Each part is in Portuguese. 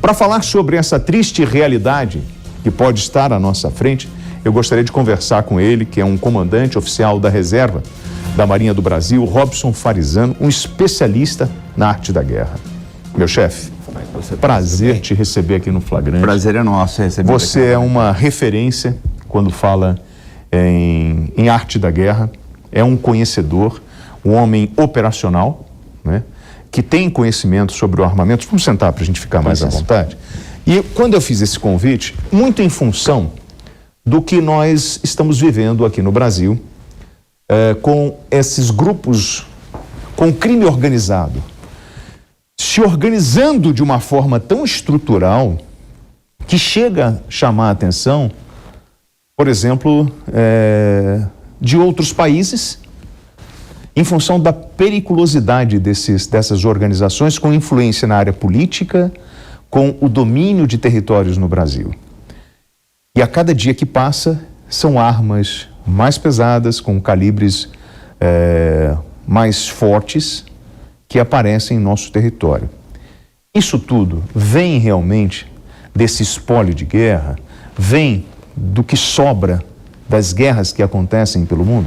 Para falar sobre essa triste realidade que pode estar à nossa frente, eu gostaria de conversar com ele, que é um comandante oficial da reserva da Marinha do Brasil, Robson Farizano, um especialista na arte da guerra. Meu chefe, prazer te receber aqui no Flagrante. Prazer é nosso receber. Você é uma referência quando fala em arte da guerra, é um conhecedor, um homem operacional, né, que tem conhecimento sobre o armamento. Vamos sentar para a gente ficar mais à vontade. E quando eu fiz esse convite, muito em função do que nós estamos vivendo aqui no Brasil, com esses grupos, com crime organizado, se organizando de uma forma tão estrutural que chega a chamar a atenção, por exemplo, de outros países, em função da periculosidade dessas organizações com influência na área política, com o domínio de territórios no Brasil. E a cada dia que passa, são armas mais pesadas, com calibres mais fortes, que aparecem em nosso território. Isso tudo vem realmente desse espólio de guerra, vem do que sobra das guerras que acontecem pelo mundo?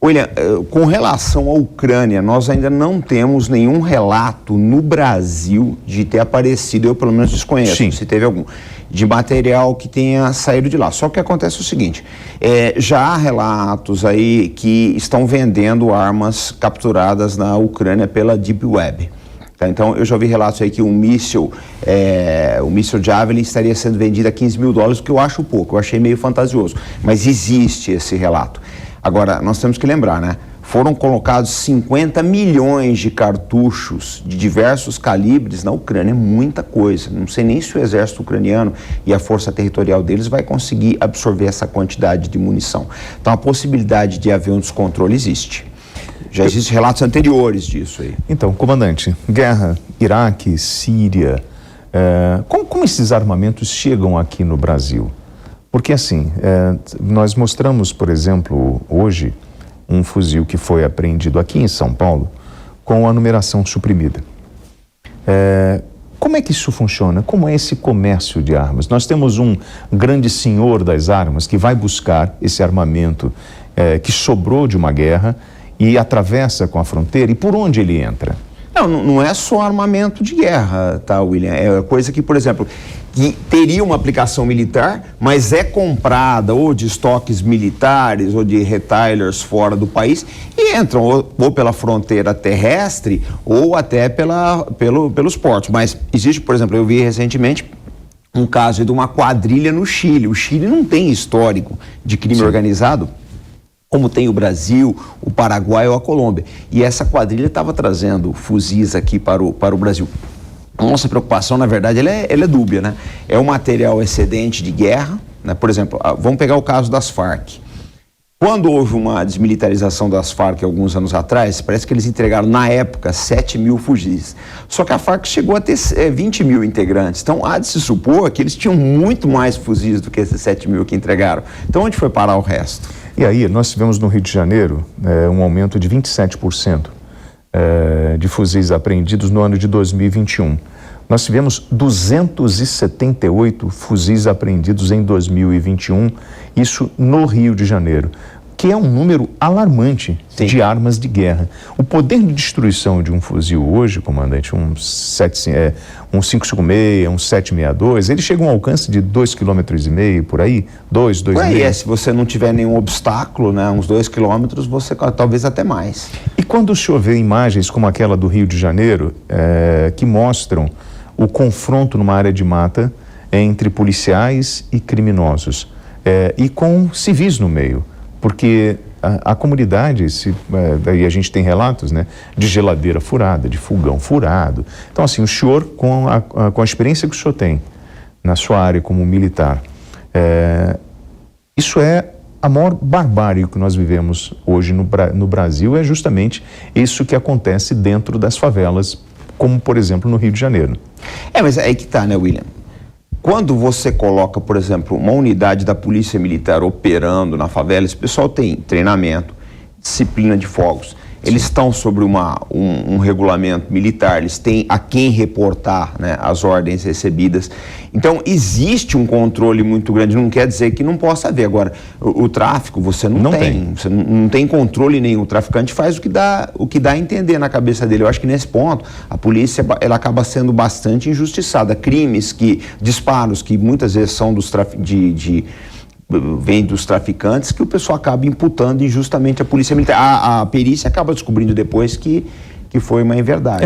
William, com relação à Ucrânia, nós ainda não temos nenhum relato no Brasil de ter aparecido, eu pelo menos desconheço, Sim. se teve algum, de material que tenha saído de lá. Só que acontece o seguinte, já há relatos aí que estão vendendo armas capturadas na Ucrânia pela Deep Web. Tá? Então, eu já ouvi relatos aí que o míssil Javelin estaria sendo vendido a $15 mil, o que eu acho pouco, eu achei meio fantasioso, mas existe esse relato. Agora, nós temos que lembrar, né? Foram colocados 50 milhões de cartuchos de diversos calibres na Ucrânia, é muita coisa. Não sei nem se o exército ucraniano e a força territorial deles vai conseguir absorver essa quantidade de munição. Então, a possibilidade de haver um descontrole existe. Já existem relatos anteriores disso aí. Então, comandante, guerra, Iraque, Síria, como esses armamentos chegam aqui no Brasil? Porque assim, nós mostramos, por exemplo, hoje, um fuzil que foi apreendido aqui em São Paulo com a numeração suprimida. Como é que isso funciona? Como é esse comércio de armas? Nós temos um grande senhor das armas que vai buscar esse armamento que sobrou de uma guerra e atravessa com a fronteira. E por onde ele entra? Não é só armamento de guerra, tá, William? É coisa que, por exemplo, que teria uma aplicação militar, mas é comprada ou de estoques militares ou de retailers fora do país e entram ou pela fronteira terrestre ou até pelos portos. Mas existe, por exemplo, eu vi recentemente um caso de uma quadrilha no Chile. O Chile não tem histórico de crime Sim. organizado, como tem o Brasil, o Paraguai ou a Colômbia. E essa quadrilha estava trazendo fuzis aqui para o Brasil. A nossa preocupação, na verdade, ela é dúbia, né? É um material excedente de guerra, né? Por exemplo, vamos pegar o caso das Farc. Quando houve uma desmilitarização das Farc alguns anos atrás, parece que eles entregaram, na época, 7 mil fuzis. Só que a Farc chegou a ter 20 mil integrantes. Então, há de se supor que eles tinham muito mais fuzis do que esses 7 mil que entregaram. Então, onde foi parar o resto? E aí, nós tivemos no Rio de Janeiro um aumento de 27% de fuzis apreendidos no ano de 2021. Nós tivemos 278 fuzis apreendidos em 2021, isso no Rio de Janeiro, que é um número alarmante Sim. de armas de guerra. O poder de destruição de um fuzil hoje, comandante, um 556, um 762, ele chega a um alcance de 2,5 km por aí, 2,5. Se você não tiver nenhum obstáculo, né, uns 2 quilômetros, você talvez até mais. E quando o senhor vê imagens como aquela do Rio de Janeiro, que mostram o confronto numa área de mata entre policiais e criminosos, e com civis no meio, porque a comunidade, daí a gente tem relatos, né, de geladeira furada, de fogão furado. Então, assim, o senhor, com a experiência que o senhor tem na sua área como militar, isso é a maior barbárie que nós vivemos hoje no Brasil, é justamente isso que acontece dentro das favelas, como, por exemplo, no Rio de Janeiro. Mas aí que tá, né, William? Quando você coloca, por exemplo, uma unidade da Polícia Militar operando na favela, esse pessoal tem treinamento, disciplina de fogos, eles estão sobre um regulamento militar, eles têm a quem reportar, né, as ordens recebidas. Então, existe um controle muito grande, não quer dizer que não possa haver. Agora, o tráfico, você não tem. Você não tem controle nenhum. O traficante faz o que dá a entender na cabeça dele. Eu acho que nesse ponto, a polícia ela acaba sendo bastante injustiçada. Crimes, disparos que muitas vezes são vem dos traficantes, que o pessoal acaba imputando injustamente a polícia militar. A perícia acaba descobrindo depois que foi uma inverdade.